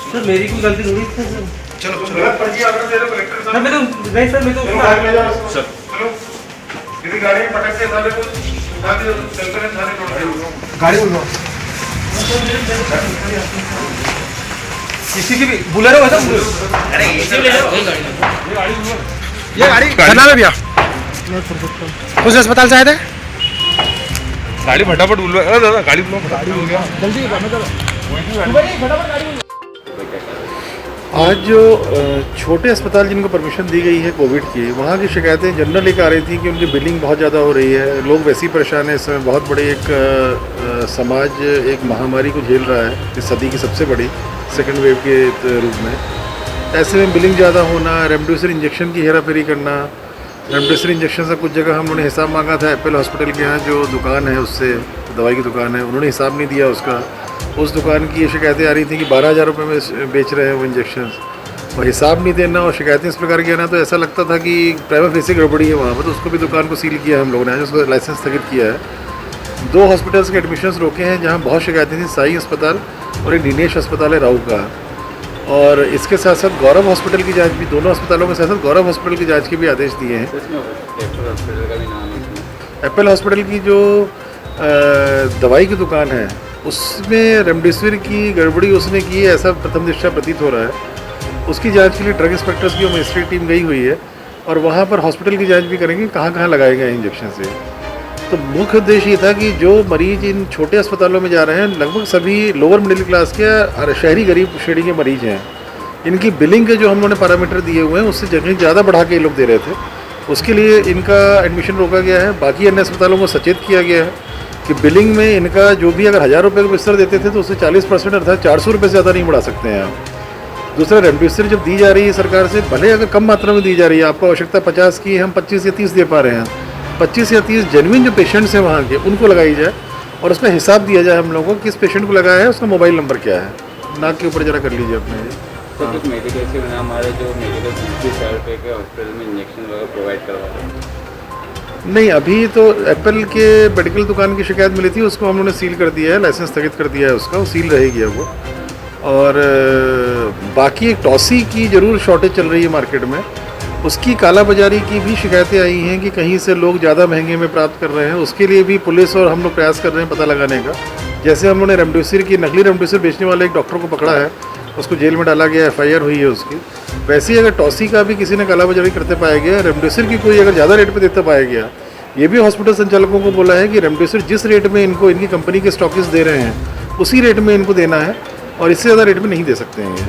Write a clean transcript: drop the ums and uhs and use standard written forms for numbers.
Sir मेरी कोई गलती थोड़ी है सर। चलो चलो पर्ची ऑर्डर दे दो कलेक्टर सर मैं तो नहीं सर मैं तो सर चलो किसी गाड़ी में पटक के साले को उठा के कलेक्टर ने थाने छोड़ दिया। गाड़ी बोलो किसी की भी बुलेरो है सर। अरे इसी ले लो ये गाड़ी करना है भैया उस अस्पताल से आए थे। गाड़ी फटाफट बुलवा दादा गाड़ी बुलवा जल्दी आज जो छोटे अस्पताल जिनको परमिशन दी गई है कोविड की, वहाँ की शिकायतें जनरल लेकर आ रही थी कि उनकी बिलिंग बहुत ज़्यादा हो रही है, लोग वैसे ही परेशान हैं। इस समय बहुत बड़ी एक समाज एक महामारी को झेल रहा है, इस सदी की सबसे बड़ी सेकेंड वेव के रूप में। ऐसे में बिलिंग ज़्यादा होना, रेमडेसिविर इंजेक्शन की हेरा फेरी करना। रेमडेसिविर इंजेक्शन से कुछ जगह हम लोगों ने हिसाब मांगा था, एप्पल हॉस्पिटल के यहाँ जो दुकान है उससे, दवाई की दुकान है, उन्होंने हिसाब नहीं दिया उसका। उस दुकान की ये शिकायतें आ रही थी कि 12,000 रुपये में बेच रहे हैं वो इंजेक्शन, और हिसाब नहीं देना और शिकायतें इस प्रकार की आना, तो ऐसा लगता था कि प्राइमा फेसी गड़बड़ी है वहाँ पर। तो उसको भी दुकान को सील किया हम लोगों ने, आज उसका लाइसेंस स्थगित किया है। 2 हॉस्पिटल्स के एडमिशन्स रोके हैं जहाँ बहुत शिकायतें थी, साई अस्पताल और एक दिनेश अस्पताल है राऊ का। और इसके साथ साथ गौरव हॉस्पिटल की जांच भी, दोनों अस्पतालों के साथ साथ गौरव हॉस्पिटल की जांच के भी आदेश दिए हैं। एप्पल हॉस्पिटल की जो दवाई की दुकान है उसमें रेमडेसिविर की गड़बड़ी उसने की है, ऐसा प्रथम दृष्टया प्रतीत हो रहा है। उसकी जांच के लिए ड्रग इंस्पेक्टर्स की मजिस्ट्रेट टीम गई हुई है और वहाँ पर हॉस्पिटल की जांच भी करेंगे कहाँ कहाँ लगाए गए इंजेक्शन से। तो मुख्य उद्देश्य ये था कि जो मरीज इन छोटे अस्पतालों में जा रहे हैं, लगभग सभी लोअर मिडिल क्लास के शहरी गरीब श्रेणी के मरीज हैं। इनकी बिलिंग के जो हम लोगों ने पैरामीटर दिए हुए हैं उससे जगह ज़्यादा बढ़ा के ये लोग दे रहे थे, उसके लिए इनका एडमिशन रोका गया है। बाकी अन्य अस्पतालों को सचेत किया गया है कि बिलिंग में इनका जो भी अगर 1,000 रुपये का बिस्तर देते थे तो उससे 40% अर्थात 400 रुपये से ज़्यादा नहीं बढ़ा सकते हैं आप। दूसरा, रेमडेसिविर जब दी जा रही है सरकार से, भले अगर कम मात्रा में दी जा रही है, आपको आवश्यकता 50 की, हम 25 या 30 दे पा रहे हैं। 25 या 30 जेन्युइन जो पेशेंट्स हैं वहाँ के, उनको लगाई जाए और उसका हिसाब दिया जाए हम लोगों को, किस पेशेंट को लगाया है, उसका मोबाइल नंबर क्या है। नाक के ऊपर जरा कर लीजिए अपने। तो कुछ मेडिकल से बना हमारे जो मेडिकल 30,000 रुपये के हॉस्पिटल में इंजेक्शन वगैरह प्रोवाइड करवा रहे हैं। नहीं, अभी तो एप्पल के मेडिकल दुकान की शिकायत मिली थी, उसको हम लोगों ने सील कर दिया है, लाइसेंस स्थगित कर दिया है उसका, वो सील रहेगी अब वो। और बाकी एक टॉसी की ज़रूर शॉर्टेज चल रही है मार्केट में, उसकी कालाबाजारी की भी शिकायतें आई हैं कि कहीं से लोग ज़्यादा महंगे में प्राप्त कर रहे हैं। उसके लिए भी पुलिस और हम लोग प्रयास कर रहे हैं पता लगाने का। जैसे हम लोगों ने रेमडेसिविर की, नकली रेमडेसिविर बेचने वाले एक डॉक्टर को पकड़ा है, उसको जेल में डाला गया, FIR हुई है उसकी। वैसे ही अगर टॉसी का भी किसी ने कालाबाजारी करते पाया गया, रेमडेसिविर की कोई अगर ज़्यादा रेट पे देता पाया गया, ये भी हॉस्पिटल संचालकों को बोला है कि रेमडेसिविर जिस रेट में इनको इनकी कंपनी के स्टॉकिस्ट दे रहे हैं उसी रेट में इनको देना है और इससे ज़्यादा रेट में नहीं दे सकते हैं ये।